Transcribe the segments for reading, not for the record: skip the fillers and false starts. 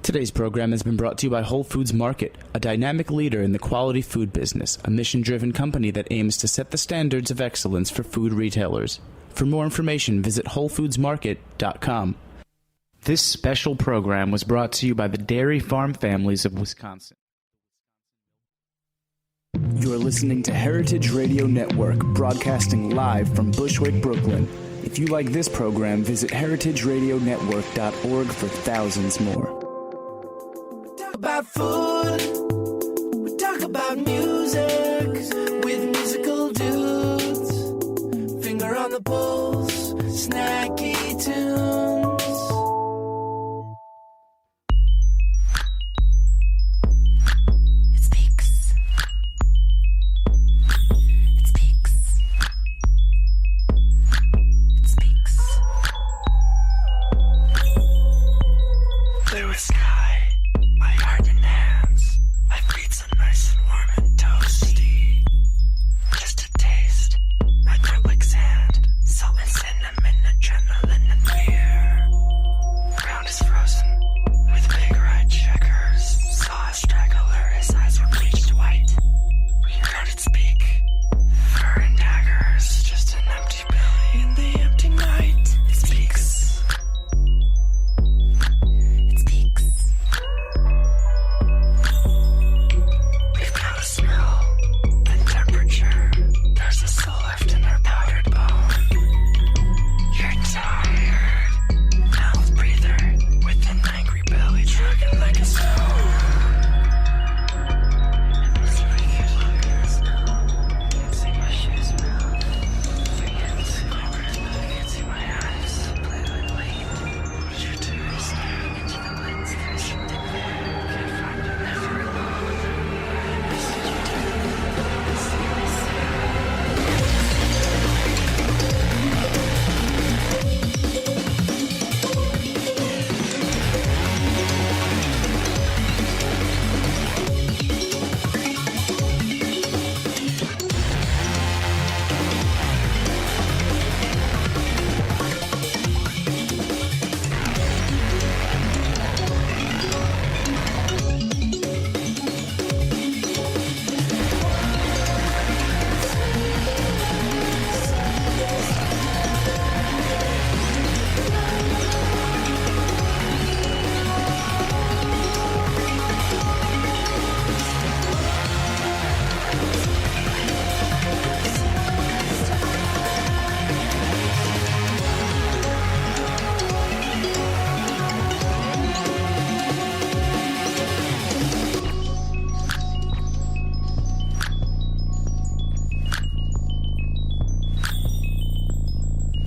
Today's program has been brought to you by Whole Foods Market, a dynamic leader in the quality food business, a mission-driven company that aims to set the standards of excellence for food retailers. For more information, visit WholeFoodsMarket.com. This special program was brought to you by the Dairy Farm Families of Wisconsin. You're listening to Heritage Radio Network, broadcasting live from Bushwick, Brooklyn. If you like this program, visit heritageradionetwork.org for thousands more. About food, we talk about music with musical dudes. Finger on the pulse, snacky tunes. It speaks. It speaks. It speaks. Blue sky. My heart and hands, my feet so nice and warm and toasty. Just a taste, my throat like sand, salt and cinnamon, adrenaline and fear. Ground is frozen with big red checkers. Saw a straggler, his eyes were bleached white. Heard it speak, fur and daggers, just an empty belly in the empty night. It speaks. It speaks. We've got a smell and temperature. There's a soul left in our powdered bone. You're tired, mouth breather, with an angry belly dragging like a stone. It's wicked like a snow. Can't see my shoes melt. Can't see my breath, can't see my eyes. Play like light. What you do is stare into the lens. There's something there. Can't find it, never alone.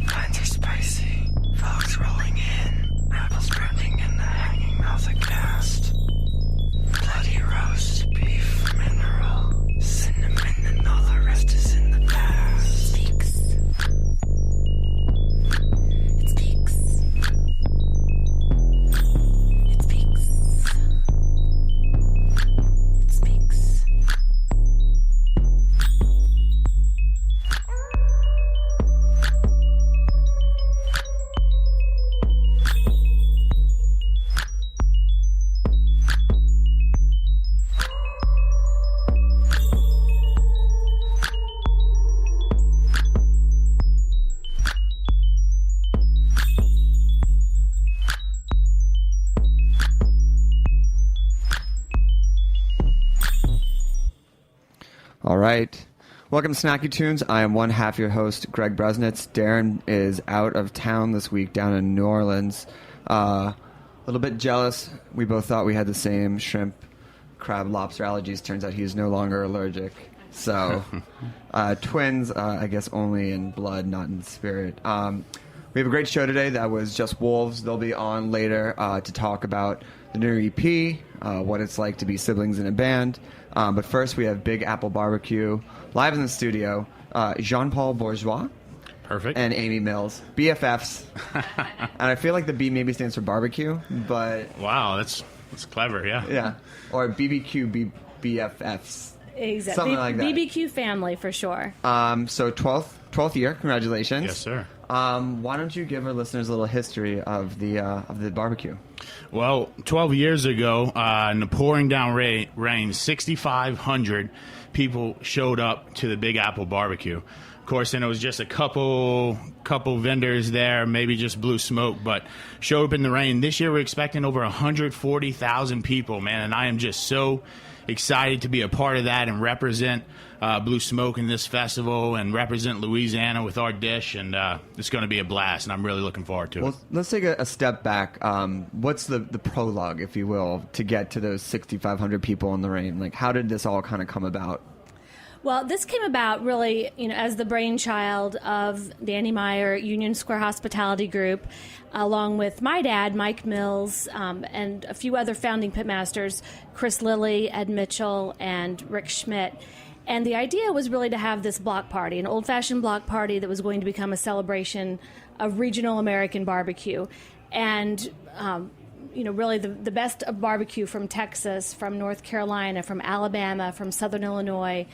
Lines are spicy, fogs rolling in, apples burning in the hanging mouth aghast. Bloody roast, beef, mineral, cinnamon, and all the rest is in the past. Speaks. It speaks. It speaks. It speaks. All right. Welcome to Snacky Tunes. I am one half your host, Greg Bresnitz. Darren is out of town this week down in New Orleans. A little bit jealous. We both thought we had the same shrimp, crab, lobster allergies. Turns out he's no longer allergic. So, twins, I guess only in blood, not in spirit. We have a great show today that was just Wolvves. They'll be on later to talk about the new EP, what it's like to be siblings in a band. But first, we have Big Apple Barbecue live in the studio. Jean-Paul Bourgeois. Perfect. And Amy Mills. BFFs. And I feel like the B maybe stands for barbecue, but... Wow, that's clever, yeah. Yeah. Or BBQ BFFs. Exactly. Something like that. BBQ family for sure. So 12th year, congratulations. Yes, sir. Why don't you give our listeners a little history of the barbecue? Well, 12 years ago, in the pouring down rain, 6,500 people showed up to the Big Apple Barbecue. Of course, and it was just a couple vendors there, maybe just Blue Smoke, but showed up in the rain. This year, we're expecting over 140,000 people, man, and I am just so excited to be a part of that and represent Blue Smoke in this festival and represent Louisiana with our dish, and it's going to be a blast, and I'm really looking forward to it. Well, let's take a step back. What's the prologue, if you will, to get to those 6,500 people in the rain? Like, how did this all kind of come about? Well, this came about really, as the brainchild of Danny Meyer, Union Square Hospitality Group, along with my dad, Mike Mills, and a few other founding pitmasters, Chris Lilly, Ed Mitchell, and Rick Schmidt. And the idea was really to have this block party, an old-fashioned block party that was going to become a celebration of regional American barbecue. And really the best of barbecue from Texas, from North Carolina, from Alabama, from Southern Illinois,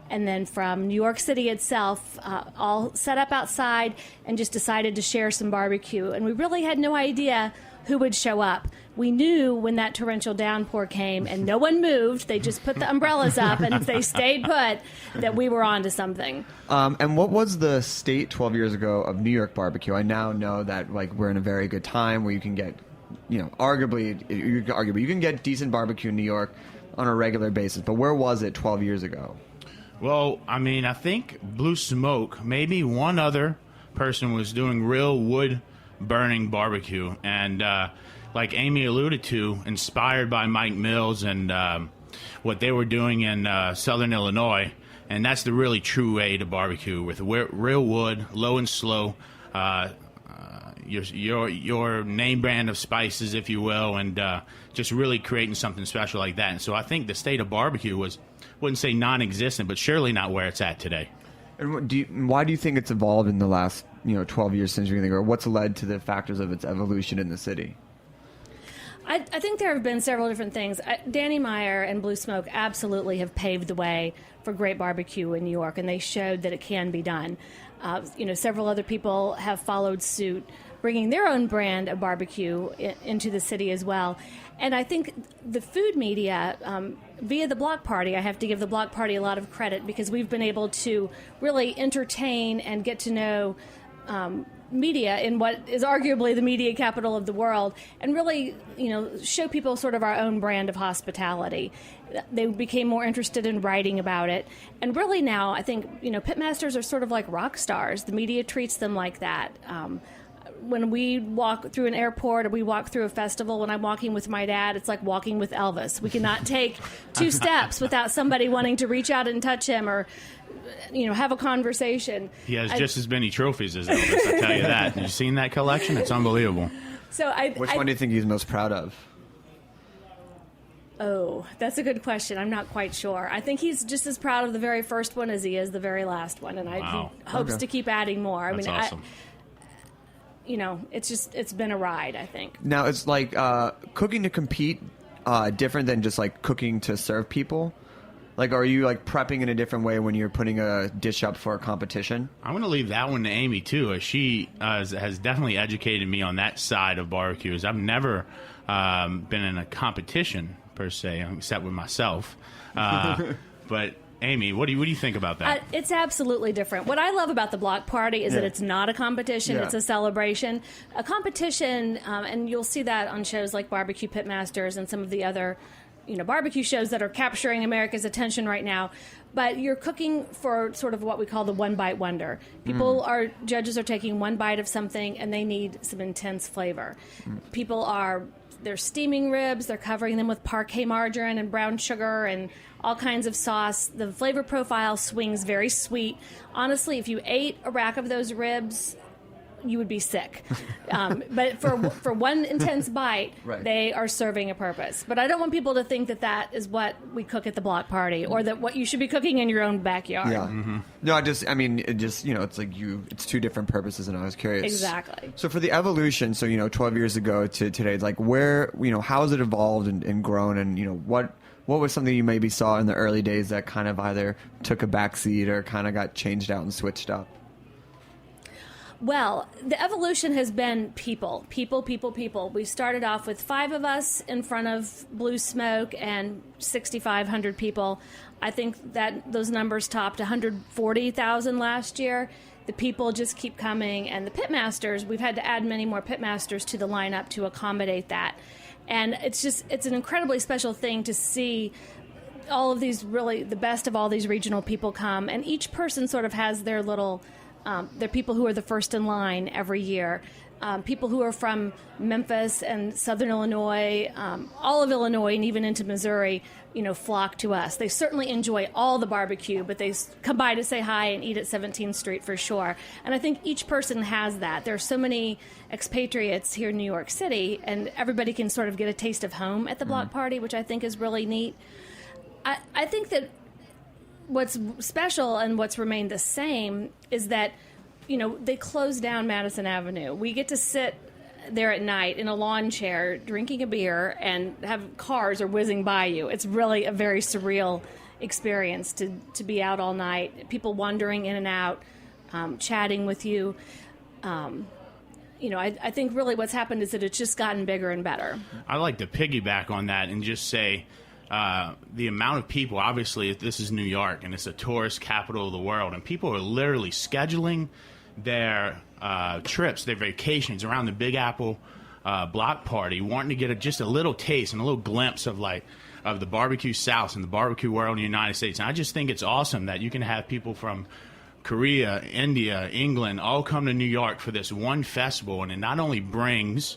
and then from New York City itself, all set up outside and just decided to share some barbecue. And we really had no idea who would show up. We knew when that torrential downpour came and no one moved, they just put the umbrellas up and they stayed put, that we were on to something. And what was the state 12 years ago of New York barbecue? I now know that we're in a very good time where you can get, arguably you can get decent barbecue in New York on a regular basis. But where was it 12 years ago? Well, I mean, I think Blue Smoke, maybe one other person was doing real wood-burning barbecue. And like Amy alluded to, inspired by Mike Mills and what they were doing in Southern Illinois. And that's the really true way to barbecue, with real wood, low and slow, your name brand of spices, if you will, and just really creating something special like that. And so I think the state of barbecue was, wouldn't say non-existent, but surely not where it's at today. And why do you think it's evolved in the last 12 years since you think, or what's led to the factors of its evolution in the city? I think there have been several different things. Danny Meyer and Blue Smoke absolutely have paved the way for great barbecue in New York, and they showed that it can be done. Several other people have followed suit, bringing their own brand of barbecue into the city as well. And I think the food media, via the Block Party, I have to give the Block Party a lot of credit, because we've been able to really entertain and get to know media in what is arguably the media capital of the world, and really, show people sort of our own brand of hospitality. They became more interested in writing about it. And really now, I think, pitmasters are sort of like rock stars. The media treats them like that. When we walk through an airport or we walk through a festival, when I'm walking with my dad, it's like walking with Elvis. We cannot take 2 steps without somebody wanting to reach out and touch him or, have a conversation. He has just as many trophies as Elvis, I tell you that. Have you seen that collection? It's unbelievable. So Which one do you think he's most proud of? Oh, that's a good question. I'm not quite sure. I think he's just as proud of the very first one as he is the very last one, and Wow. he hopes to keep adding more. That's awesome. It's been a ride, I think. Now, it's like cooking to compete different than just like cooking to serve people? Like, are you like prepping in a different way when you're putting a dish up for a competition? I'm going to leave that one to Amy, too, as she has definitely educated me on that side of barbecues. I've never been in a competition, per se, except with myself. But Amy, what do you think about that? It's absolutely different. What I love about the Block Party is that it's not a competition; it's a celebration. A competition, and you'll see that on shows like Barbecue Pitmasters and some of the other, barbecue shows that are capturing America's attention right now. But you're cooking for sort of what we call the one bite wonder. Judges are taking one bite of something and they need some intense flavor. They're steaming ribs, they're covering them with parquet margarine and brown sugar and all kinds of sauce. The flavor profile swings very sweet. Honestly, if you ate a rack of those ribs, you would be sick. But for one intense bite, they are serving a purpose. But I don't want people to think that that is what we cook at the Block Party, or that what you should be cooking in your own backyard. Yeah. Mm-hmm. No, it's like it's 2 different purposes, and I was curious. Exactly. So for the evolution, 12 years ago to today, it's like where, how has it evolved and grown, and, what was something you maybe saw in the early days that kind of either took a backseat or kind of got changed out and switched up? Well, the evolution has been people. We started off with 5 of us in front of Blue Smoke and 6,500 people. I think that those numbers topped 140,000 last year. The people just keep coming, and the pitmasters, we've had to add many more pitmasters to the lineup to accommodate that. And it's an incredibly special thing to see all of these, really the best of all these regional people come, and each person sort of has their little, they're people who are the first in line every year. People who are from Memphis and Southern Illinois, all of Illinois, and even into Missouri, flock to us. They certainly enjoy all the barbecue, but they come by to say hi and eat at 17th Street for sure. And I think each person has that. There are so many expatriates here in New York City, and everybody can sort of get a taste of home at the block party, which I think is really neat. I think that what's special and what's remained the same is that, they closed down Madison Avenue. We get to sit there at night in a lawn chair drinking a beer and have cars are whizzing by you. It's really a very surreal experience to be out all night, people wandering in and out, chatting with you. I think really what's happened is that it's just gotten bigger and better. I like to piggyback on that and just say the amount of people, obviously this is New York and it's a tourist capital of the world, and people are literally scheduling their trips, their vacations around the Big Apple block party, wanting to get just a little taste and a little glimpse of the barbecue South and the barbecue world in the United States. And I just think it's awesome that you can have people from Korea, India, England, all come to New York for this one festival, and it not only brings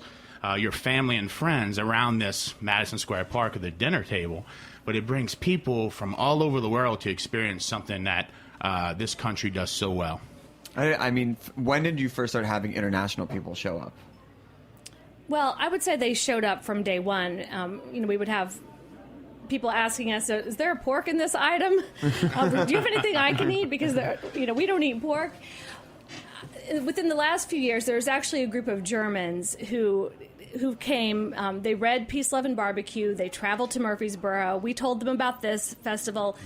your family and friends around this Madison Square Park at the dinner table, but it brings people from all over the world to experience something that this country does so well. I mean, when did you first start having international people show up? Well, I would say they showed up from day one. We would have people asking us, "Is there a pork in this item? Do you have anything I can eat? Because we don't eat pork." Within the last few years, there's actually a group of Germans who came. They read Peace, Love, and Barbecue. They traveled to Murfreesboro. We told them about this festival.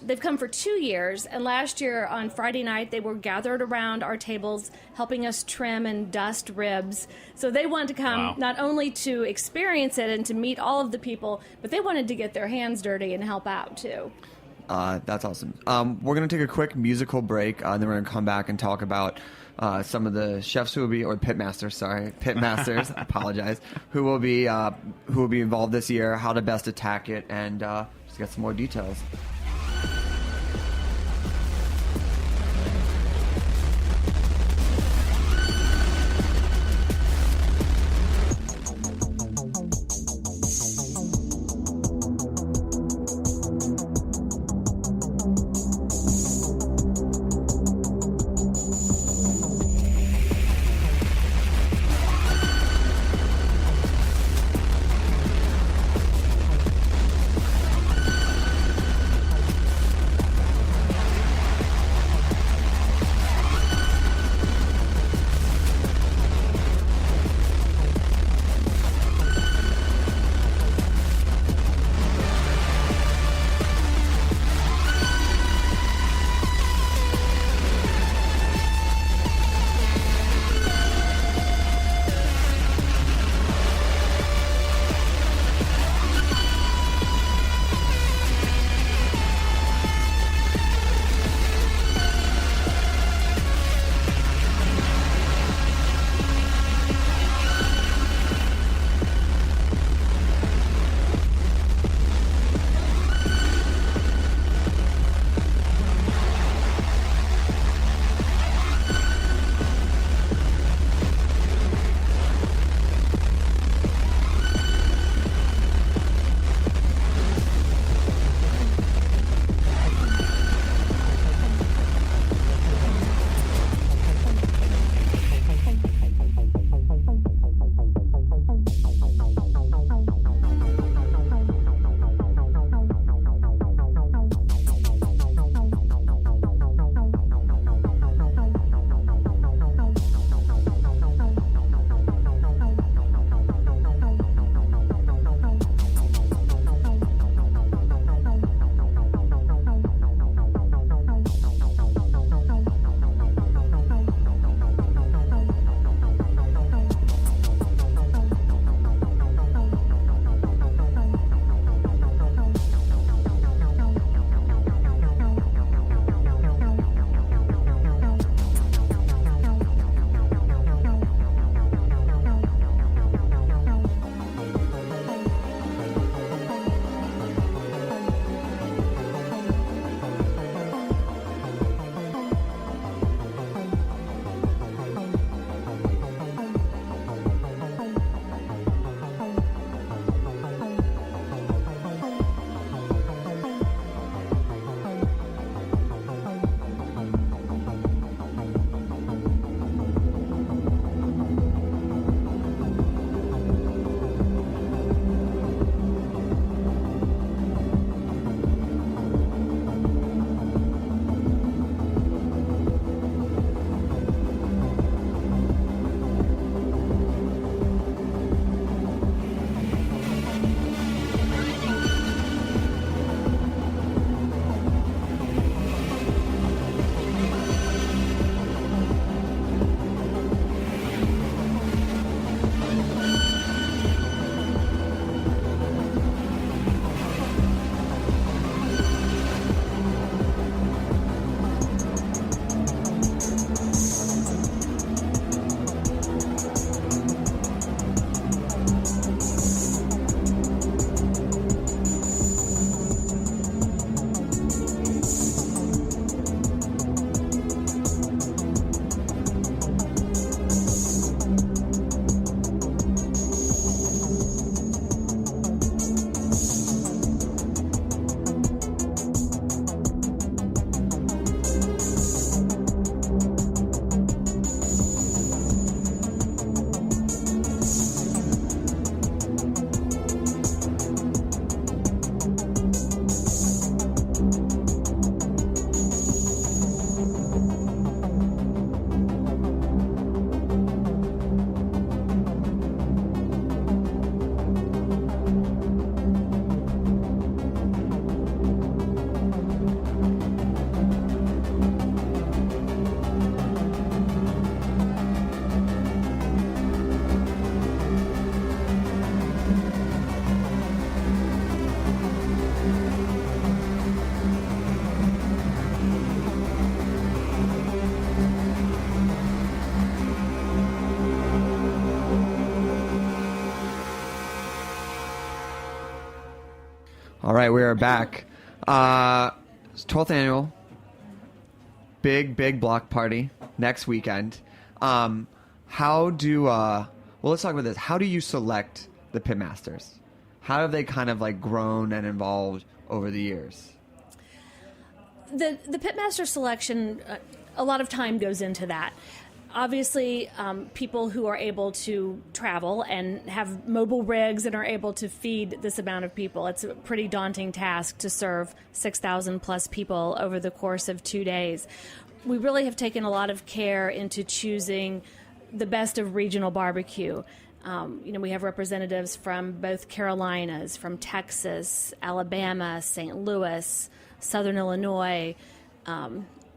They've come for 2 years, and last year on Friday night, they were gathered around our tables helping us trim and dust ribs. So they wanted to come not only to experience it and to meet all of the people, but they wanted to get their hands dirty and help out, too. That's awesome. We're going to take a quick musical break, and then we're going to come back and talk about some of the chefs pitmasters, apologize, who will be involved this year, how to best attack it, and just get some more details. All right, we are back. 12th annual. Big block party next weekend. Well, let's talk about this. How do you select the pitmasters? How have they kind of like grown and evolved over the years? The pitmaster selection, a lot of time goes into that. Obviously, people who are able to travel and have mobile rigs and are able to feed this amount of people, it's a pretty daunting task to serve 6,000 plus people over the course of 2 days. We really have taken a lot of care into choosing the best of regional barbecue. We have representatives from both Carolinas, from Texas, Alabama, St. Louis, Southern Illinois.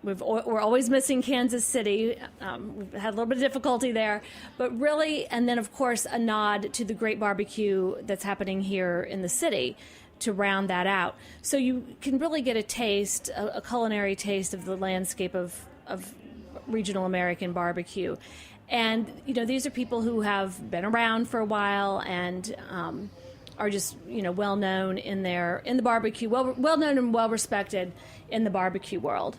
We're always missing Kansas City. We've had a little bit of difficulty there. But really, and then, of course, a nod to the great barbecue that's happening here in the city to round that out. So you can really get a taste, a culinary taste of the landscape of regional American barbecue. And, these are people who have been around for a while and are just, well known in the barbecue, well known and well respected in the barbecue world.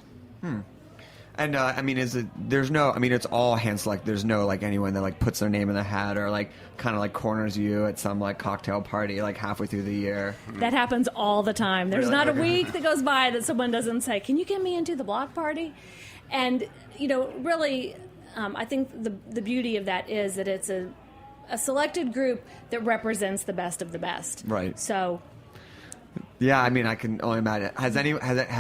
And it's all hand select. There's no like anyone that like puts their name in the hat or like kind of like corners you at some like cocktail party like halfway through the year. That happens all the time. There's Really? not a week that goes by that someone doesn't say, "Can you get me into the block party?" And really, I think the beauty of that is that it's a selected group that represents the best of the best. Right. So. Yeah, I can only imagine. Have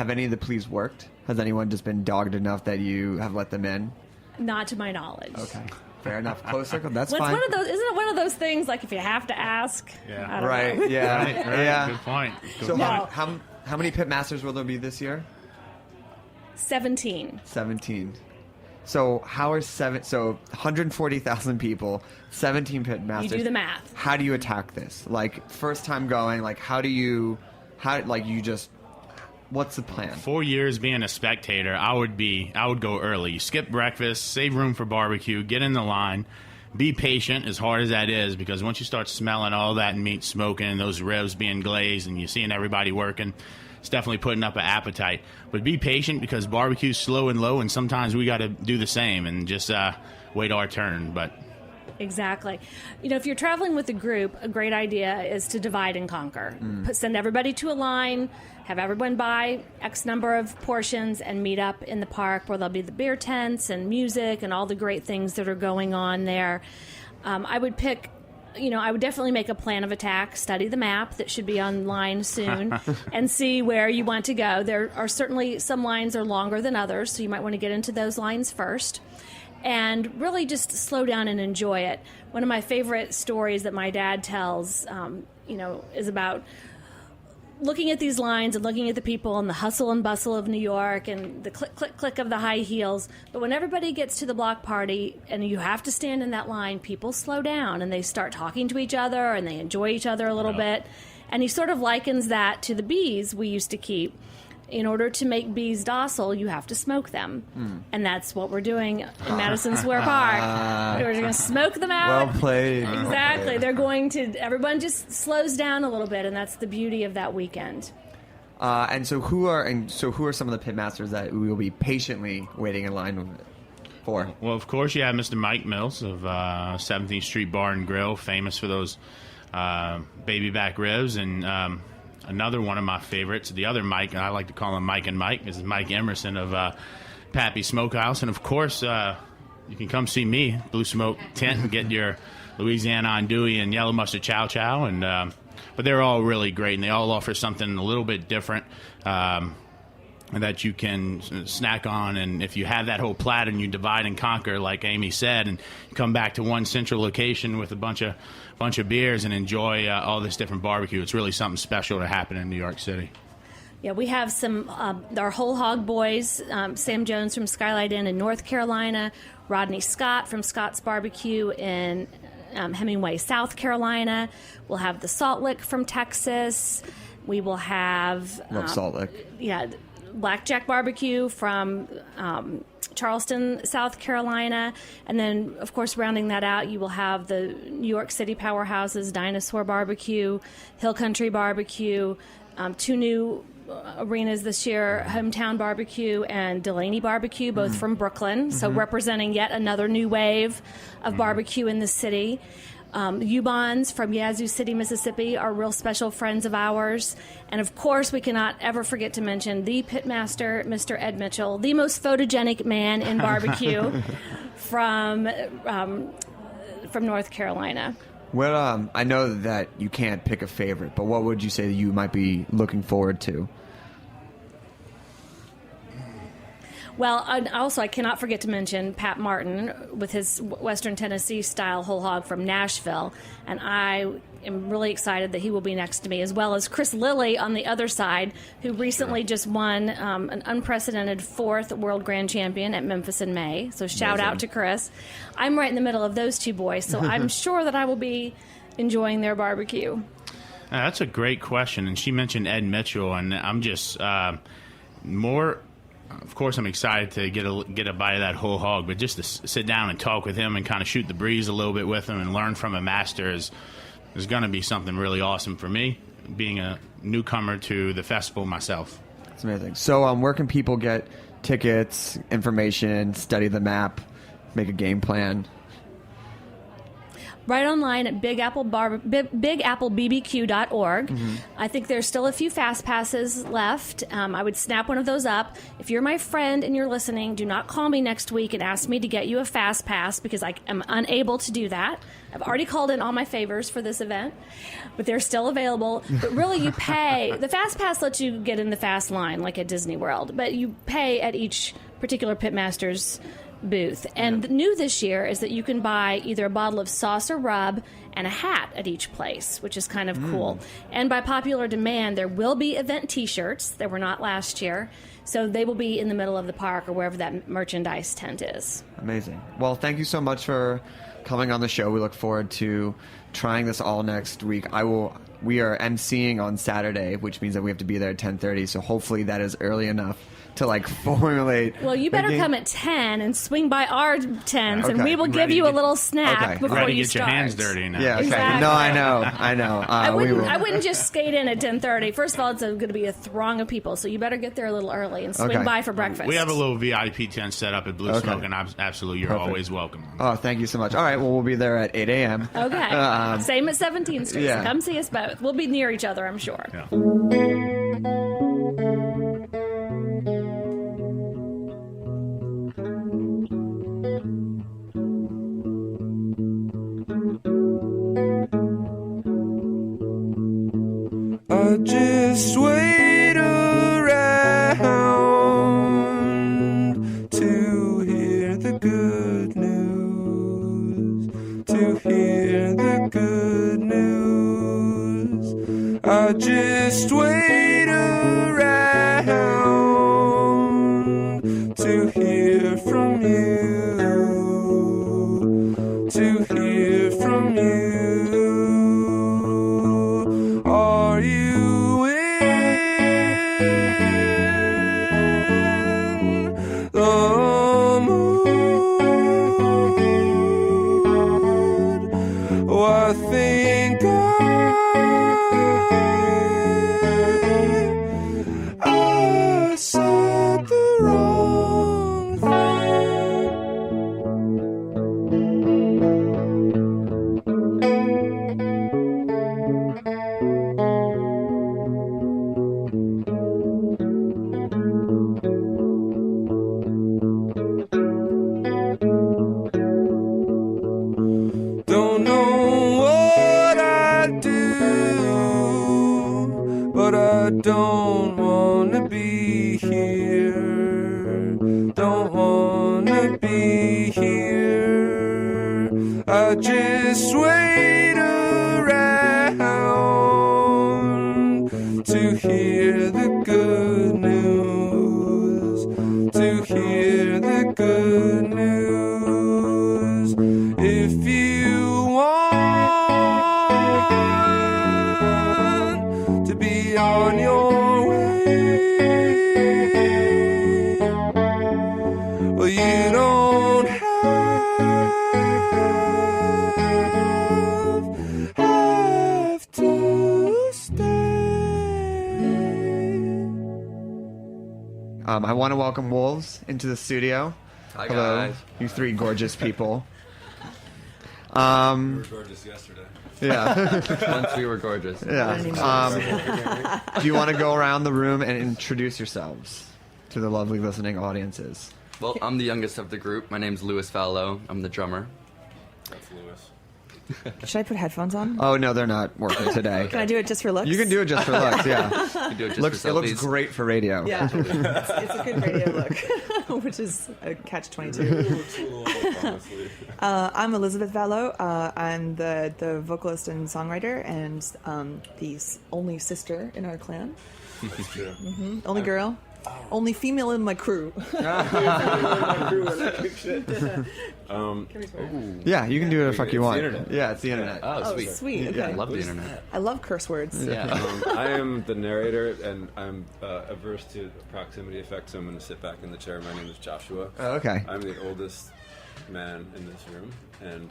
any of the pleas worked? Has anyone just been dogged enough that you have let them in? Not to my knowledge. Okay, fair enough. Close circle. That's Well, fine. isn't it one of those things like if you have to ask? Yeah. I don't Right. know. Yeah. Right. Yeah. Good point. So No. how many pitmasters will there be this year? 17. 17. So how are 140,000 people, 17 pitmasters? You do the math. How do you attack this? Like first time going, like what's the plan? 4 years being a spectator, I would go early. You skip breakfast, save room for barbecue, get in the line, be patient as hard as that is, because once you start smelling all that meat smoking and those ribs being glazed and you're seeing everybody working, it's definitely putting up an appetite. But be patient because barbecue's slow and low, and sometimes we got to do the same and just wait our turn. But Exactly. If you're traveling with a group, a great idea is to divide and conquer. Send everybody to a line, have everyone buy X number of portions, and meet up in the park where there'll be the beer tents and music and all the great things that are going on there. I would definitely make a plan of attack, study the map that should be online soon, and see where you want to go. There are certainly some lines are longer than others, so you might want to get into those lines first. And really just slow down and enjoy it. One of my favorite stories that my dad tells, is about looking at these lines and looking at the people and the hustle and bustle of New York and the click, click, click of the high heels. But when everybody gets to the block party and you have to stand in that line, people slow down and they start talking to each other and they enjoy each other a little bit. And he sort of likens that to the bees we used to keep. In order to make bees docile, you have to smoke them. And that's what we're doing in Madison Square Park. We're going to smoke them out. Well played. Exactly. Everyone just slows down a little bit, and that's the beauty of that weekend. And so who are some of the pitmasters that we will be patiently waiting in line for? Well, of course, you have Mr. Mike Mills of 17th Street Bar and Grill, famous for those baby back ribs, and another one of my favorites, the other Mike, and I like to call him Mike and Mike, is Mike Emerson of Pappy Smokehouse. And, of course, you can come see me, Blue Smoke Tent, and get your Louisiana andouille and yellow mustard chow chow. But they're all really great, and they all offer something a little bit different that you can snack on. And if you have that whole platter and you divide and conquer, like Amy said, and come back to one central location with a bunch of beers and enjoy all this different barbecue, it's really something special to happen in New York City. Yeah, we have some, our whole hog boys, Sam Jones from Skylight Inn in North Carolina, Rodney Scott from Scott's Barbecue in Hemingway, South Carolina. We'll have the Salt Lick from Texas. We will have... Love Salt Lick. Yeah, Blackjack Barbecue from Charleston, South Carolina. And then, of course, rounding that out, you will have the New York City powerhouses, Dinosaur Barbecue, Hill Country Barbecue, 2 new arenas this year, Hometown Barbecue and Delaney Barbecue, both from Brooklyn, so representing yet another new wave of barbecue in the city. U-Bonds from Yazoo City, Mississippi are real special friends of ours. And of course, we cannot ever forget to mention the pitmaster, Mr. Ed Mitchell, the most photogenic man in barbecue from North Carolina. Well, I know that you can't pick a favorite, but what would you say that you might be looking forward to? Well, also, I cannot forget to mention Pat Martin with his Western Tennessee style whole hog from Nashville. And I am really excited that he will be next to me, as well as Chris Lilly on the other side, who recently just won an unprecedented 4th World Grand Champion at Memphis in May. So shout out to Chris. I'm right in the middle of those two boys, so I'm sure that I will be enjoying their barbecue. That's a great question. And she mentioned Ed Mitchell, and I'm just more... Of course, I'm excited to get a bite of that whole hog, but just to sit down and talk with him and kind of shoot the breeze a little bit with him and learn from a master is going to be something really awesome for me, being a newcomer to the festival myself. That's amazing. So where can people get tickets, information, study the make a game plan? Right online at BigAppleBBQ.org. I think there's still a few fast passes left. I would snap one of those up. If you're my friend and you're listening, do not call me next week and ask me to get you a fast pass, because I am unable to do that. I've already called in all my favors for this event, but they're still available. But really, you pay. The fast pass lets you get in the fast line like at Disney World, but you pay at each particular pitmaster's booth. And new this year is that you can buy either a bottle of sauce or rub and a hat at each place, which is kind of cool. And by popular demand, there will be event t-shirts that were not last year, so they will be in the middle of the park or wherever that merchandise tent is. Amazing. Well, thank you so much for coming on the show. We look forward to trying this all next week. We are emceeing on Saturday, which means that we have to be there at 10:30, so hopefully that is early enough to formulate. Well, you better come at 10 and swing by our tents, and we will give you a little snack before ready to you get start. your hands dirty now. Yeah, okay. Exactly. No, I know. I wouldn't just skate in at 10:30. First of all, it's going to be a throng of people, so you better get there a little early and swing by for breakfast. We have a little VIP tent set up at Blue Smoke, and absolutely, you're always welcome. Oh, thank you so much. All right, well, we'll be there at 8 a.m. Okay. Same at 17th Street. Yeah. So come see us both. We'll be near each other, I'm sure. Yeah. I just wait around to hear the good news, to hear the good news. I just wait around to hear from you, to hear from you. Are you in the mood? Oh, I think I said the wrong thing. Don't know what I do, but I don't wanna be here. Don't wanna be here. I just wait around to hear the good news, to hear the good news. If you want to be on your way, well, you I want to welcome Wolvves into the studio. Hi, Hello, guys. you three gorgeous people. We were gorgeous yesterday. Yeah. Once we were gorgeous. Yeah. Do you want to go around the room and introduce yourselves to the lovely listening audiences? Well, I'm the youngest of the group. My name's Louis Fallow. I'm the drummer. That's Lewis. Should I put headphones on? Oh no, they're not working today. Can I do it just for looks? You can do it just for looks. Yeah. You can do it just for It looks selfies. great for radio. Yeah, it's a good radio look, which is a catch-22. Honestly. I'm Elizabeth Vallow. I'm the vocalist and songwriter, and the only sister in our clan. That's true. Only girl. Only female in my crew. Yeah, you can do whatever the fuck you It's want. the internet. Yeah, it's the internet. Oh, sweet. Sweet. Okay. Yeah, I love the internet. I love curse words. Yeah. I am the narrator, and I'm averse to proximity effect, so I'm going to sit back in the chair. My name is Joshua. Oh, okay. I'm the oldest man in this room, and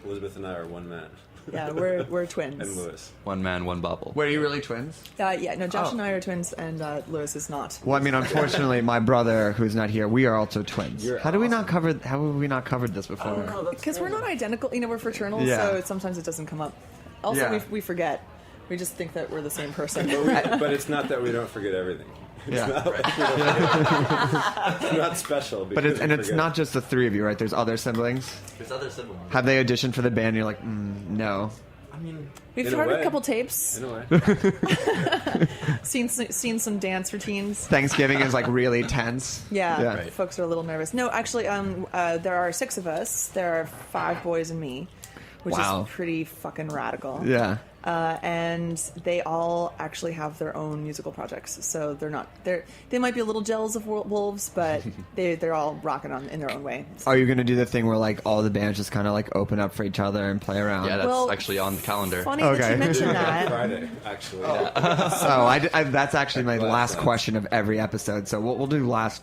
Elizabeth and I are one man. Yeah, we're twins. And Lewis. One man, one bubble. Were you really twins? Yeah, no, Josh Oh. and I are twins, and Lewis is not. Well, I mean, unfortunately, my brother, who's not here, we are also twins. You're How have we not awesome. covered this before? Because we're not identical, we're fraternal, Yeah. so sometimes it doesn't come up. Also, Yeah. we forget. We just think that we're the same person. But it's not that we don't forget everything. It's Yeah. not like it's not special. But it's not just the three of you, right? There's other siblings. There's other siblings. Have they auditioned for the band? And you're like, no. I mean, We've In a heard a way. couple tapes, In a way. seen some dance routines. Thanksgiving is like really tense. Yeah, Yeah. Right. folks are a little nervous. No, actually, there are 6 of us. There are 5 boys and me, which Wow. is pretty fucking radical. Yeah. And they all actually have their own musical projects, so they might be a little jealous of Wolvves, but they're all rocking on in their own way. Are you going to do the thing where like all the bands just kind of like open up for each other and play around? yeah, that's Well, actually on the calendar. Funny that Okay. you mentioned that. Friday, actually. So that's actually my last time. question of every episode. So we'll do last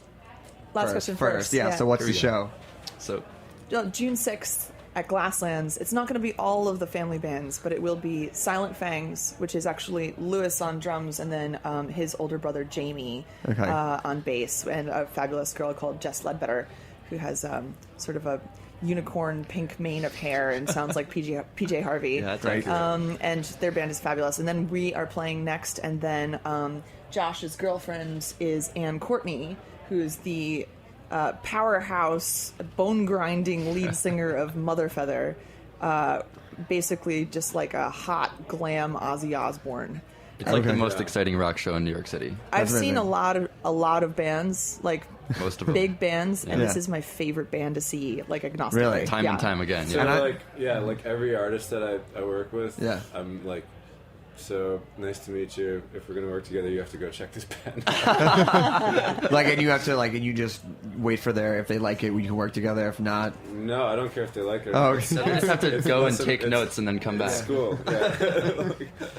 Question first. Yeah. So what's Here the we go. show? So, June 6th at Glasslands. It's not going to be all of the family bands, but it will be Silent Fangs, which is actually Lewis on drums, and then his older brother Jamie Okay. on bass, and a fabulous girl called Jess Ledbetter, who has sort of a unicorn pink mane of hair and sounds like PJ Harvey. yeah, that's Right. accurate. And their band is fabulous. And then we are playing next, and then Josh's girlfriend is Ann Courtney, who's the powerhouse, bone-grinding lead singer of Motherfeather. Basically just like a hot, glam Ozzy Osbourne. It's like the Okay. most exciting rock show in New York City. I've That's seen amazing. a lot of bands, like Most of them. big bands, and Yeah. this is my favorite band to see, like agnostic. Really? Time and time again. So Yeah. And like every artist that I work with, Yeah. I'm like, so nice to meet you. If we're gonna work together, you have to go check this band. Like, and you have to like, and you just wait for if they like it, we can work together. If not, No, I don't care if they like it. Oh, okay. So they just have to It's go and less of- take it's- notes and then come back. It's cool. Yeah.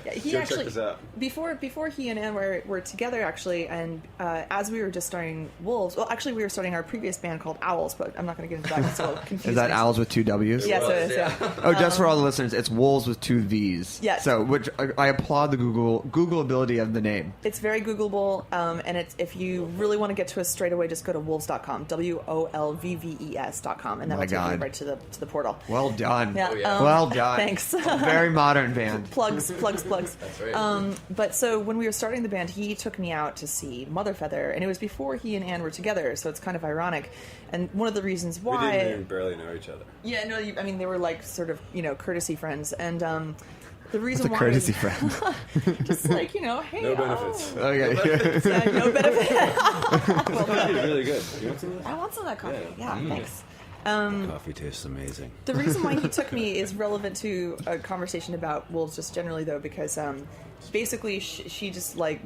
Yeah, he Go actually check this out. before he and Ann were together actually, and as we were just starting Wolvves. Well, actually, we were starting our previous band called Owls, but I'm not going to get into that because it'll confuse. is that things. Owls with 2 W's? Yes, it is. Yeah. Oh, just for all the listeners, it's Wolves with 2 V's. Yes. So, which I applaud the Google ability of the name. It's very Googleable, and it's if you really want to get to us straight away, just go to wolves.com, WOLVVES.com, and that'll My take you God. right to the portal. Well done. Yeah, yeah. Well done. Thanks. Very modern band. plugs. That's right. But so when we were starting the band, he took me out to see Motherfeather, and it was before he and Ann were together, so it's kind of ironic. And one of the reasons We why, didn't even barely know each other. yeah, no, I mean they were like sort of courtesy friends, and the reason It's a why courtesy is friend. just like hey, No benefits. Okay. yeah, no benefit. It's really good. You want some of this? I want some of that coffee. Yeah, thanks. Coffee tastes amazing. The reason why he took me is relevant to a conversation about wolves just generally, though, because basically she just like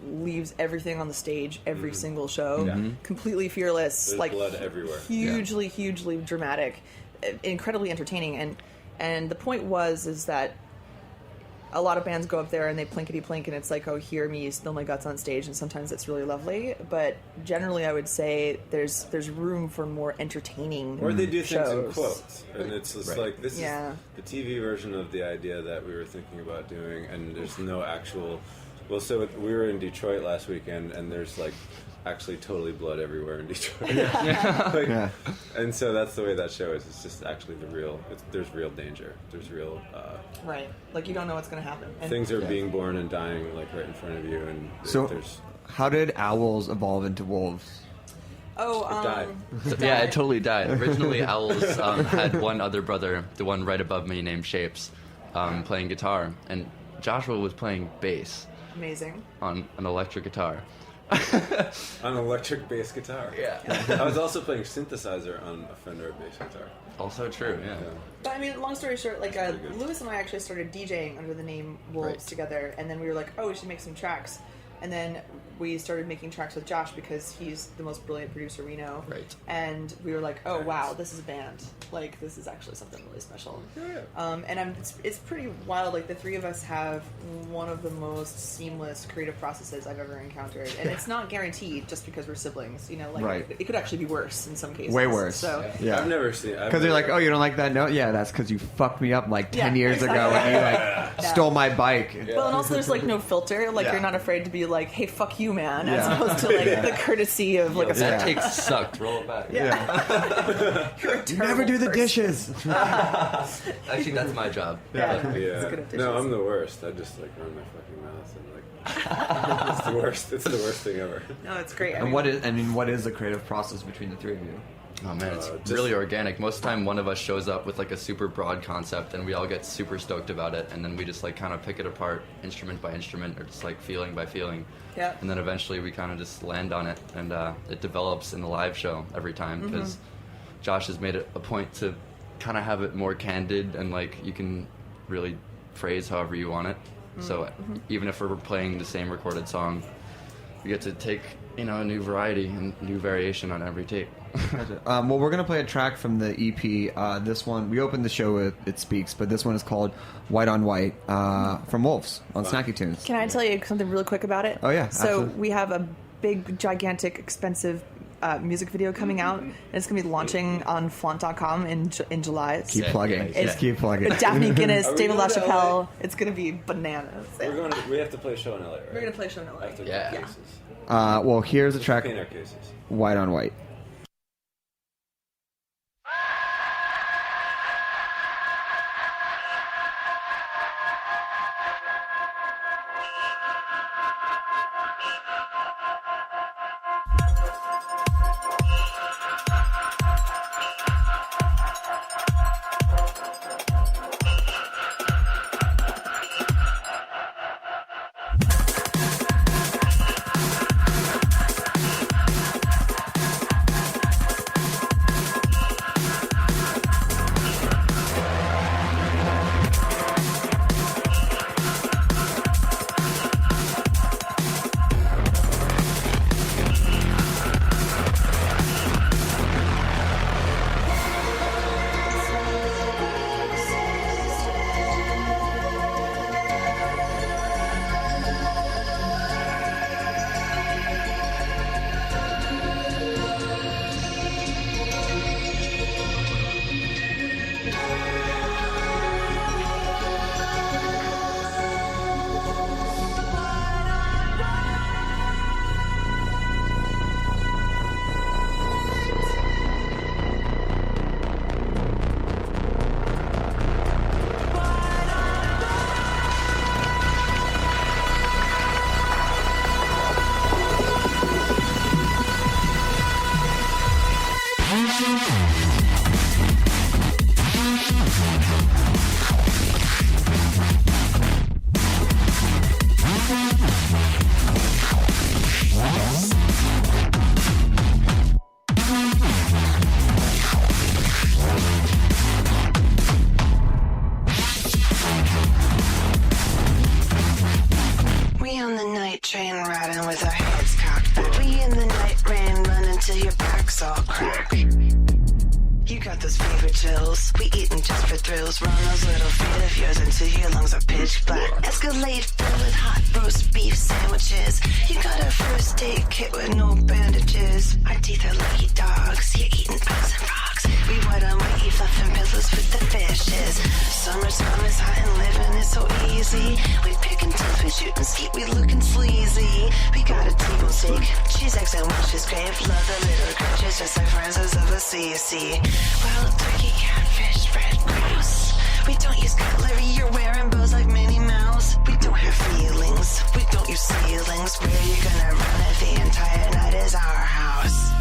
leaves everything on the stage every single show, completely fearless, There's like blood everywhere. hugely dramatic, incredibly entertaining, and the point is that a lot of bands go up there and they plinkety plink, and it's like, oh, hear me spill my guts on stage, and sometimes it's really lovely. But generally, I would say there's room for more entertaining Or they do things in shows. quotes, and it's just like this Yeah. is the TV version of the idea that we were thinking about doing, and there's no actual Well, so we were in Detroit last weekend, and there's like actually totally blood everywhere in Detroit. Like, and so that's the way that show is. It's just actually there's real danger. There's real Right. Like you don't know what's going to happen. And things are being born and dying like right in front of you. And there's how did owls evolve into wolves? died. Yeah, it totally died. Originally, owls had one other brother, the one right above me, named Shapes, playing guitar, and Joshua was playing bass. Amazing. On an electric guitar. On an electric bass guitar. Yeah. I was also playing synthesizer on a Fender bass guitar. Also true, yeah. But I mean, long story short, like Lewis and I actually started DJing under the name Wolvves together, and then we were like, oh, we should make some tracks. And then we started making tracks with Josh because he's the most brilliant producer we know. Right. And we were like, oh, wow, this is a band. Like, this is actually something really special. And it's pretty wild. Like, the three of us have one of the most seamless creative processes I've ever encountered. And it's not guaranteed just because we're siblings. You know, like, it could actually be worse in some cases. Way worse. So, yeah. I've never seen it. Because they're like, oh, you don't like that note? Yeah, that's because you fucked me up like 10 years ago when you like stole my bike. Well, and also there's like no filter. Like, you're not afraid to be like, hey, fuck you, man, as opposed to like the courtesy of like a that take sucked. Roll it back. You never do the dishes. Actually, that's my job. No, I'm the worst. I just like run my fucking mouth and like it's the worst. It's the worst thing ever. No, it's great. And what is the creative process between the three of you? Oh man, it's really organic. Most of the time one of us shows up with like a super broad concept and we all get super stoked about it, and then we just like kind of pick it apart instrument by instrument, or just like feeling by feeling. Yeah. And then eventually we kind of just land on it, and it develops in the live show every time, because Josh has made it a point to kind of have it more candid, and like you can really phrase however you want it. So even if we're playing the same recorded song, we get to take, you know, a new variety and new variation on every tape. Well, we're going to play a track from the EP. This one, we opened the show with It Speaks, but this one is called White on White from Wolvves on Snacky Tunes. Can I tell you something really quick about it? Oh, yeah. So absolutely. we have a big, gigantic, expensive music video coming out, and it's going to be launching on flaunt.com in July. Keep plugging. It's keep plugging. With Daphne Guinness, David going to LaChapelle. It's going to be bananas. We have to play a show in LA, right? We're going to play a show in LA. After Yeah. the cases. Well, here's a track, Paint our cases. White on White. We on the night train riding with our heads cocked back. We in the night rain running till your back's all cracked. You got those fever chills. We eating just for thrills. Run those little feet of yours until your lungs are pitch black. Escalade filled with hot roast beef sandwiches. You got a first aid kit with no bandages. Our teeth are lucky dogs. You're eating ice and rocks. snacks. We white on white, eat fluffing pillows with the fishes. Summertime is hot and living is so easy. We picking teeth, we shooting skeet, we looking sleazy. We got a T-bone steak, cheese, eggs, and Welch's grape. Love the little creatures just like Francis of Assisi. Wild turkey, catfish, red grouse. We don't use cutlery, you're wearing bows like Minnie Mouse. We don't have feelings, we don't use ceilings. Where you gonna run if the entire night is our house?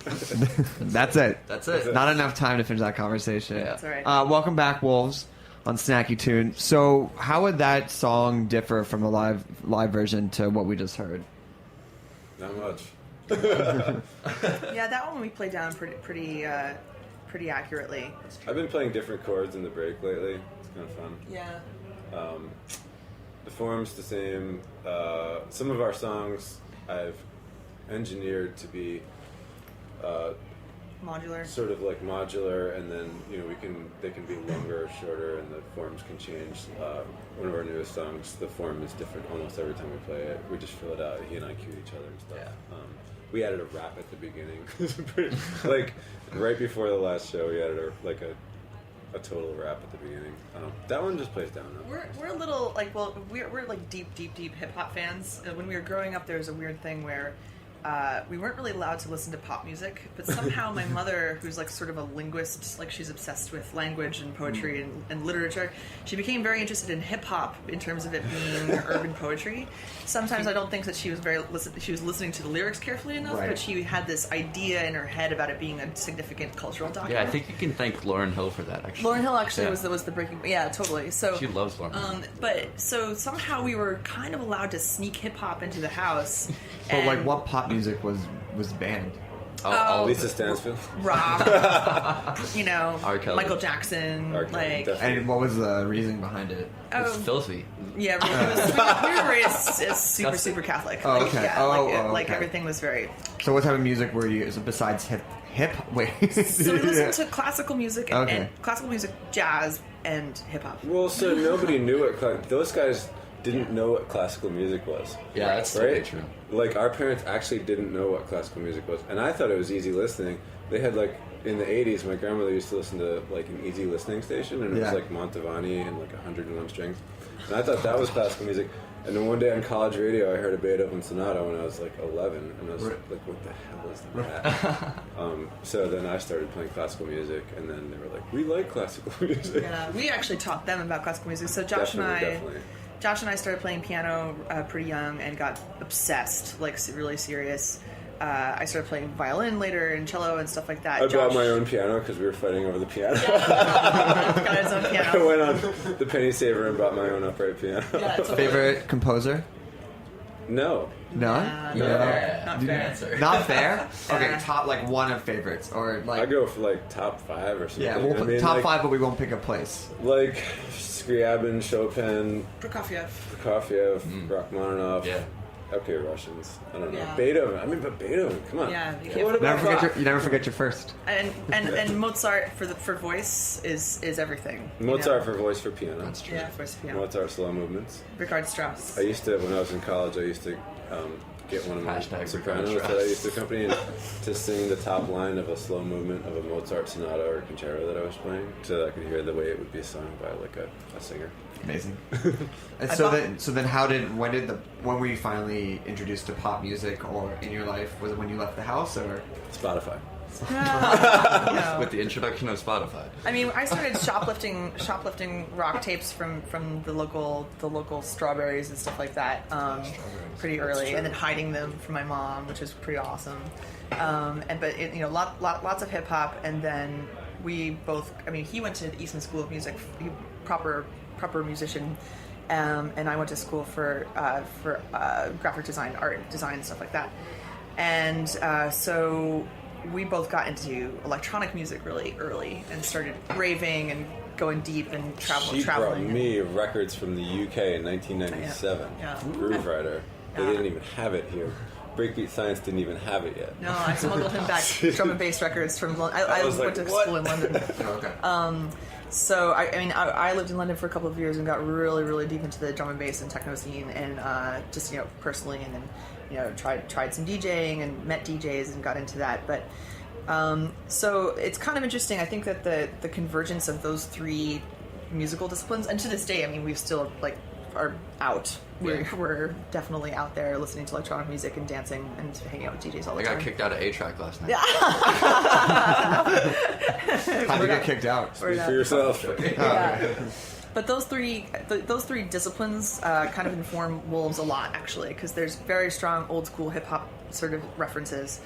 That's it. That's it. Not enough time to finish that conversation. Yeah. That's all right. Welcome back, Wolvves, on Snacky Tune. So, how would that song differ from the live version to what we just heard? Not much. Yeah, that one we played down pretty accurately. I've been playing different chords in the break lately. It's kind of fun. Yeah. The form's the same. Some of our songs I've engineered to be Modular. sort of like modular, and then they can be longer or shorter, and the forms can change. One of our newest songs, the form is different almost every time we play it. We just fill it out. He and I cue each other and stuff. Yeah. We added a rap at the beginning, like right before the last show. We added a total rap at the beginning. That one just plays down now. We're a little like, well, we're like deep hip hop fans. When we were growing up, there was a weird thing where we weren't really allowed to listen to pop music, but somehow my mother, who's like sort of a linguist, like she's obsessed with language and poetry and literature, she became very interested in hip hop in terms of it being urban poetry. Sometimes I don't think that she was listening to the lyrics carefully enough, Right. but she had this idea in her head about it being a significant cultural document. Yeah, I think you can thank Lauryn Hill for that, actually. Lauryn Hill actually Yeah. was the breaking. Yeah, totally. So She loves Lauryn Hill. but so somehow we were kind of allowed to sneak hip hop into the house. But and like, what pop music was banned? Oh. Lisa Stansfield. rock, R. Kelly. Michael Jackson, R. Kelly, like definitely. And what was the reason behind it? It's filthy. yeah, we were raised as super Catholic. Oh, Like, okay. yeah, like okay. everything was very. So, what type of music were you besides hip? Wait. So we listened to classical music Okay. and classical music, jazz, and hip hop. Well, so nobody knew what those guys didn't know what classical music was. Yeah, that's totally right. true. Like our parents actually didn't know what classical music was, and I thought it was easy listening. They had like in the '80s, my grandmother used to listen to like an easy listening station, and it Yeah. was like Mantovani and like 101 strings, and I thought that was classical music. And then one day on college radio, I heard a Beethoven sonata when I was like 11, and I was like, "What the hell is that?" So then I started playing classical music, and then they were like, "We like classical music." Yeah, we actually taught them about classical music. So Josh Definitely. and I started playing piano pretty young and got obsessed, like really serious. I started playing violin later and cello and stuff like that. I bought my own piano because we were fighting over the piano. got his own I piano. went on the penny saver and bought my own upright piano. Yeah, totally. Favorite composer? No. None? No. Yeah. Not fair. Not fair? Okay, Yeah. top like one of favorites or like. I go for like top 5 or something. Yeah, we'll I put mean, top like, 5, but we won't pick a place. Like Scriabin, Chopin, Prokofiev. Prokofiev, Rachmaninoff. Yeah. Okay, Russians. I don't know. Yeah. Beethoven. I mean, but Beethoven. Come on. Yeah, you can't- What about Bach? You never forget your first. And Mozart for voice is everything. you Mozart know? for voice for piano. That's true. Yeah, voice piano. Mozart slow movements. Richard Strauss. I used to, when I was in college, I used to get one of my Hashtag sopranos Richard that I Strauss. used to accompany and to sing the top line of a slow movement of a Mozart sonata or concerto that I was playing, so that I could hear the way it would be sung by like a singer. Amazing. And so then when were you finally introduced to pop music or in your life? Was it when you left the house or? Spotify. No. With the introduction of Spotify. I mean, I started shoplifting rock tapes from the local Strawberries and stuff like that pretty early, and then hiding them from my mom, which was pretty awesome. Lots of hip hop, and then we both. I mean, he went to Eastman School of Music, proper musician, and I went to school for graphic design, art design, stuff like that. And so we both got into electronic music really early and started raving and going deep and traveling. She brought me records from the UK in 1997. Yeah. Groove Rider. They Yeah. didn't even have it here. Breakbeat Science didn't even have it yet. No, I smuggled him back drum and bass records from London. I was went like, to what? school in London. Okay. So, I lived in London for a couple of years and got really, really deep into the drum and bass and techno scene, and just, personally, and then, tried some DJing and met DJs and got into that. But, so it's kind of interesting. I think that the convergence of those three musical disciplines, and to this day, I mean, we still, are out. We're definitely out there listening to electronic music and dancing and hanging out with DJs all the I time. got kicked out of A-Track last night. Yeah. How'd you get kicked out? Speak for yourself. Yeah. But those three disciplines kind of inform Wolvves a lot, actually, because there's very strong old school hip hop sort of references.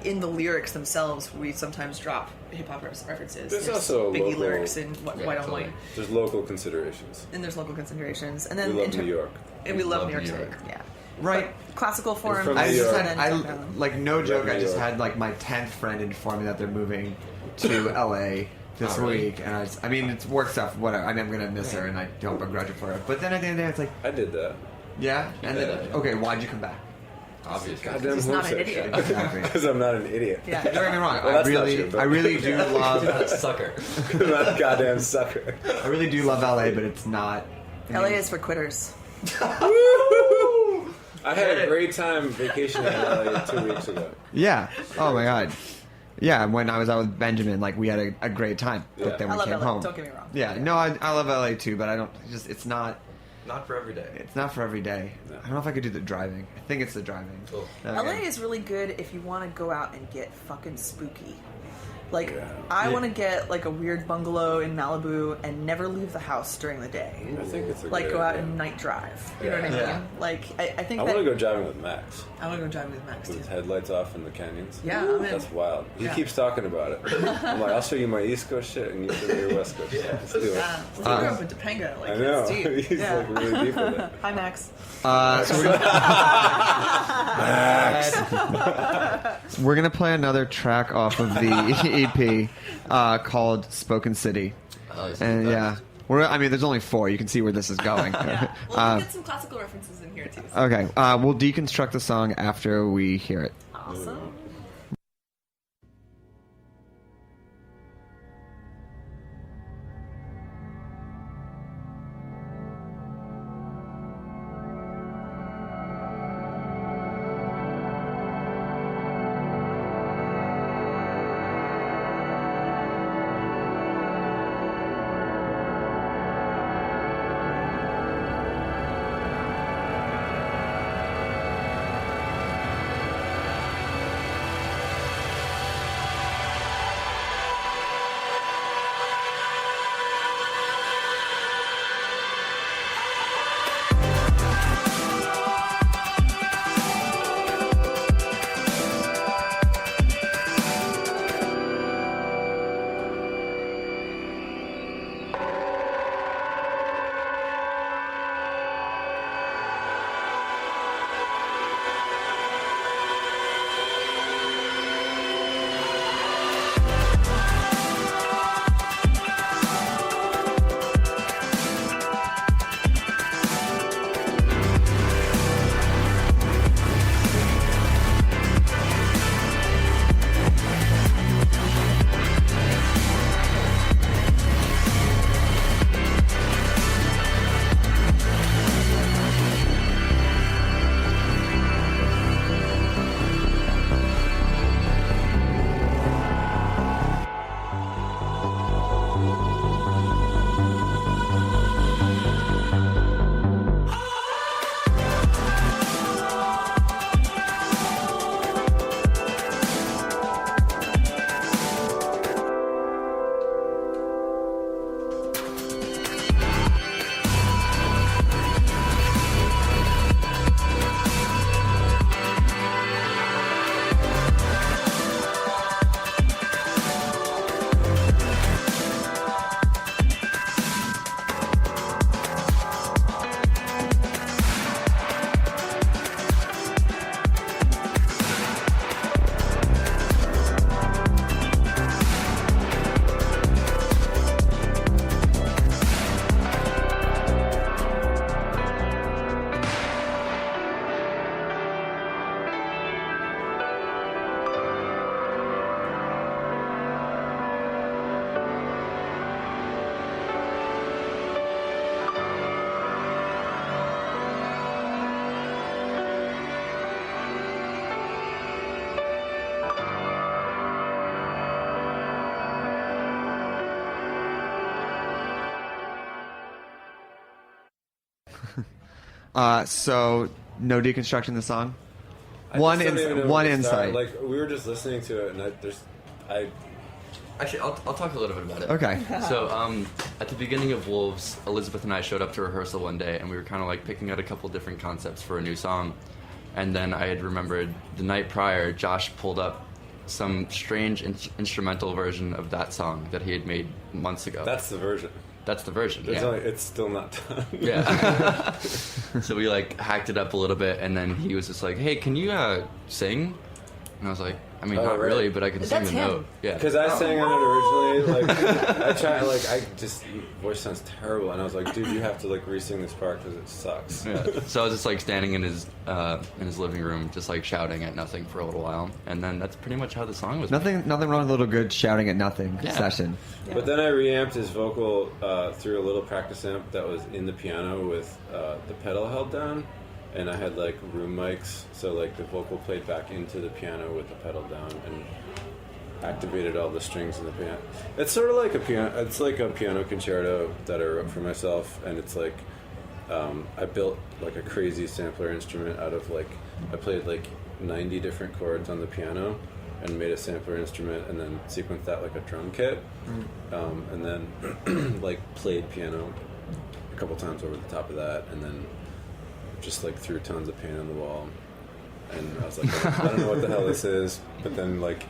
In the lyrics themselves, we sometimes drop hip hop references. There's also Biggie local- lyrics in White on White, There's local considerations. and there's local considerations, and then We love New York. and we love New York New City. York. Yeah, Right. But classical forms. from I New just York. had, and then techno. no joke, I New just York. had, my 10th friend inform me that they're moving to LA this Oh, really? week. And I mean, it's work stuff, whatever. I mean, I'm going to miss her, and I don't begrudge her for it. But then at the end of the day, it's like, I did that. yeah? And then, did. okay, why'd you come back? Obviously. Goddamn He's not an homesick. idiot. Exactly. Because I'm not an idiot. Yeah. Don't get me wrong. Well, that's not true, but- I really do love, Sucker. I'm not a goddamn sucker. I really do love LA, but it's not. LA is for quitters. I had a great time vacationing in LA 2 weeks ago. Yeah. Oh my god. Yeah, when I was out with Benjamin, we had a great time. Yeah. But then I we love came LA, home. don't get me wrong. Yeah. No, I love LA too, but I don't. It's not. Not for every day. It's not for every day. No. I don't know if I could do the driving. I think it's the driving. Cool. Okay. LA is really good if you want to go out and get fucking spooky. Yeah. I want to get a weird bungalow in Malibu and never leave the house during the day. I think it's a Like good go out idea. and night drive. You know what I mean? Yeah. I think I that want to go driving with Max I want to go driving with Max with too. his headlights off in the canyons. Yeah, I'm in. That's wild. He Yeah. keeps talking about it. I'm like, I'll show you my East Coast shit and you show me your West Coast shit. Let's do it. He grew up in Topanga. I know. It's deep. He's Yeah. really deep with it. Hi, Max. So we're gonna play another track off of the EP called "Spoken City," Oh, this is and the yeah, there's only 4. You can see where this is going. Yeah. Well, we get some classical references in here too. So. Okay, we'll deconstruct the song after we hear it. Awesome. So no deconstructing the song. I One just don't even know one where to start. insight. Like we were just listening to it, and Actually, I'll talk a little bit about it. Okay. So, at the beginning of Wolvves, Elizabeth and I showed up to rehearsal one day, and we were kind of like picking out a couple different concepts for a new song. And then I had remembered the night prior, Josh pulled up some strange instrumental version of that song that he had made months ago. that's the version. That's the version. It's, Yeah. it's still not done. Yeah. So we like hacked it up a little bit, and then he was just like, "Hey, can you sing?" And I was like, "I mean, Oh, not right. really, but I can sing That's the him. note." Yeah. Because I sang on it originally, like I tried, like I just voice sounds terrible, and I was like, dude, you have to like re-sing this part because it sucks. Yeah. So I was just like standing in his living room, just like shouting at nothing for a little while, and then that's pretty much how the song was. Nothing wrong with a little good shouting at nothing Yeah. session. But then I reamped his vocal through a little practice amp that was in the piano with the pedal held down, and I had like room mics, so like the vocal played back into the piano with the pedal down and activated all the strings in the piano. It's sort of like a piano. It's like a piano concerto that I wrote for myself, and it's like I built like a crazy sampler instrument out of like I played like 90 different chords on the piano and made a sampler instrument and then sequenced that like a drum kit, and then like played piano a couple times over the top of that, and then just like threw tons of paint on the wall, and I was like, I don't know what the hell this is, but then like,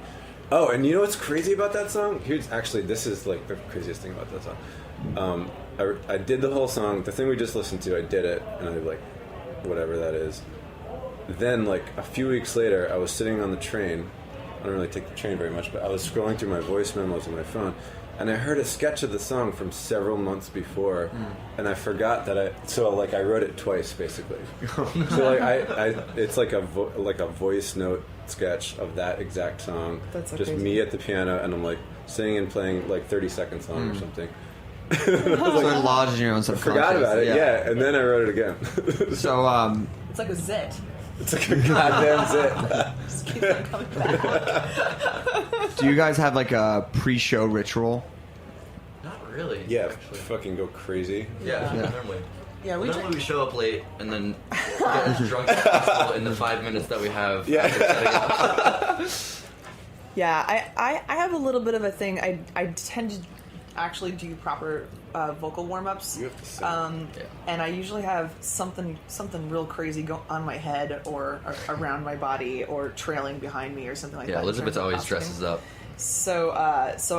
oh, and you know what's crazy about that song? This is like the craziest thing about that song. I did the whole song, the thing we just listened to, I did it, and I like, whatever that is. Then like a few weeks later, I was sitting on the train. I don't really take the train very much, but I was scrolling through my voice memos on my phone, and I heard a sketch of the song from several months before, and I forgot that I wrote it twice basically. So like it's like a voice note sketch of that exact song, That's so just crazy. me at the piano, and I'm like singing and playing like 30-second song or something. So it lodged in your own subconscious. Forgot about it, yeah, and then I wrote it again. So It's like a zit. It's like a goddamn zit. Just keeps on coming back. do you guys have like a pre-show ritual? Not really. Yeah, Actually. fucking go crazy. Yeah. Yeah. Normally. Yeah, Normally we show up late and then get as drunk as possible in the 5 minutes that we have. Yeah. after setting up. Yeah, I have a little bit of a thing. I tend to actually do proper vocal warm-ups. You have to sing. And I usually have something real crazy on my head or around my body or trailing behind me or something like that. Yeah, in Elizabeth terms of always costuming. dresses up. So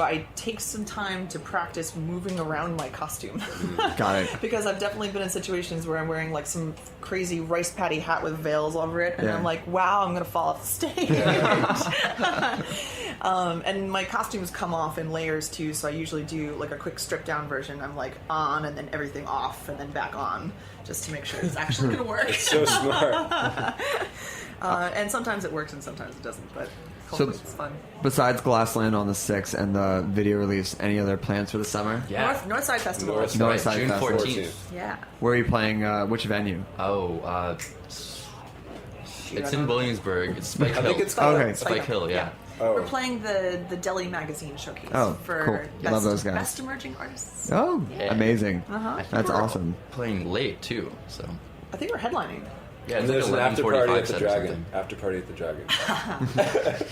I take some time to practice moving around my costume. Got it. Because I've definitely been in situations where I'm wearing like some crazy rice patty hat with veils over it, and Yeah. I'm like, wow, I'm gonna fall off the stage. And my costumes come off in layers too, so I usually do like a quick stripped down version. I'm like on and then everything off and then back on, just to make sure it's actually gonna work. So smart. And sometimes it works and sometimes it doesn't, but hopefully it's fun. Besides Glassland on the 6th and the video release, any other plans for the summer? Yeah. Northside Festival. North- Northside June Festival. 14th. Yeah. Where are you playing? Which venue? Oh, Shoot, it's I in don't- Williamsburg. It's Spike I Hill. think it's Okay. Spike Hill, yeah. Oh. We're playing the Deli Magazine showcase Oh, for cool. best, Love those guys. best emerging artists. Oh, Yeah. amazing. Uh-huh. That's We're awesome. Playing late too, so I think we're headlining. yeah. And It's there's like an after party 11:45 at the set or Dragon. something. After party at the Dragon.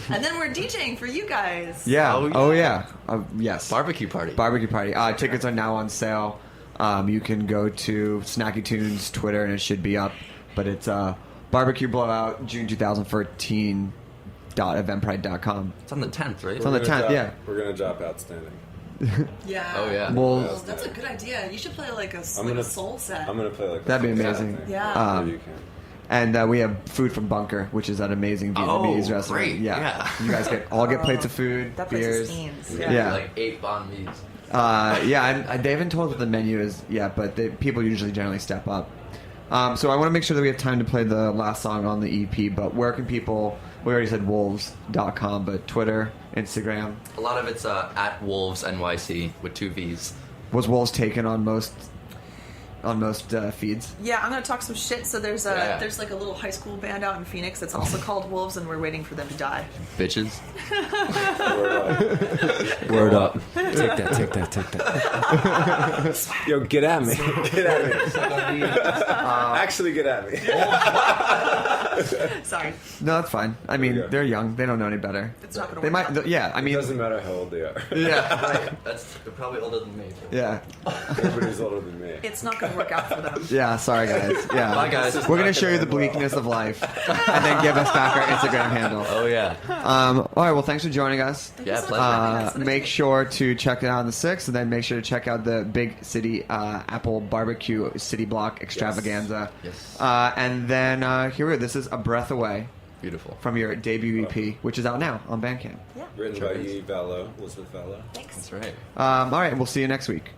And then we're DJing for you guys. Yeah. Oh, Oh, yeah. Yes. Barbecue party. Barbecue party. Tickets are now on sale. You can go to Snacky Tunes Twitter and it should be up. But it's Barbecue Blowout June 2014. .eventbrite.com. It's on the 10th, right? It's on the 10th, yeah. We're gonna drop Outstanding. Yeah. Oh yeah. Well, That's a good idea. You should play like a gonna- soul set. I'm gonna play like That'd be the amazing. thing. Yeah. Or you can. and we have food from Bunker, which is an amazing Vietnamese Oh, restaurant. great. Yeah. Yeah. You guys get plates of food, That place beers. is fiends. Yeah. Like 8 banh mi's. Yeah, they haven't told what the menu is yet, but people usually generally step up. So I want to make sure that we have time to play the last song on the EP, but where can people, we already said wolvves.com, but Twitter, Instagram. A lot of it's at Wolvves NYC with 2 V's. Was Wolves taken on most? on most feeds. Yeah, I'm gonna talk some shit. So there's there's like a little high school band out in Phoenix that's also called Wolvves, and we're waiting for them to die. Bitches. Word up. Take that. Yo, get at me. Get at me. Actually, get at me. Sorry, No, that's fine. I mean, they're young. They don't know any better. it's not gonna They work. might. Yeah, I It mean, doesn't matter how old they are. yeah, They're probably older than me. yeah, Everybody's older than me. It's not gonna work out for them. yeah. Sorry, guys. Yeah, Bye, guys. We're gonna show you the bleakness of life, and then give us back our Instagram handle. Oh yeah. All right. Well, thanks for joining us. Yeah, so much for having us. Make sure to check it out on the 6th, and then make sure to check out the Big City Apple Barbecue City Block Extravaganza. Yes. And then here we go. This is A Breath Away Beautiful. from your debut EP, which is out now on Bandcamp. Written by Eve Vallow, Elizabeth Vallow. Thanks. That's right. All right. We'll see you next week.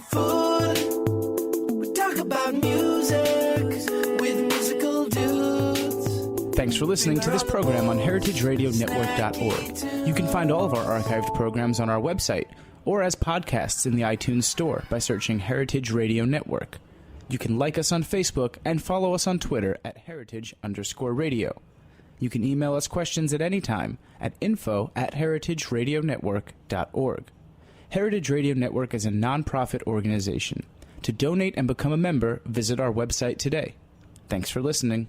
food. We talk about music with musical dudes. Thanks for listening to this program on heritageradionetwork.org. You can find all of our archived programs on our website or as podcasts in the iTunes Store by searching Heritage Radio Network. You can like us on Facebook and follow us on Twitter at heritage_radio. You can email us questions at any time at info@heritageradionetwork.org. Heritage Radio Network is a non-profit organization. To donate and become a member, visit our website today. Thanks for listening.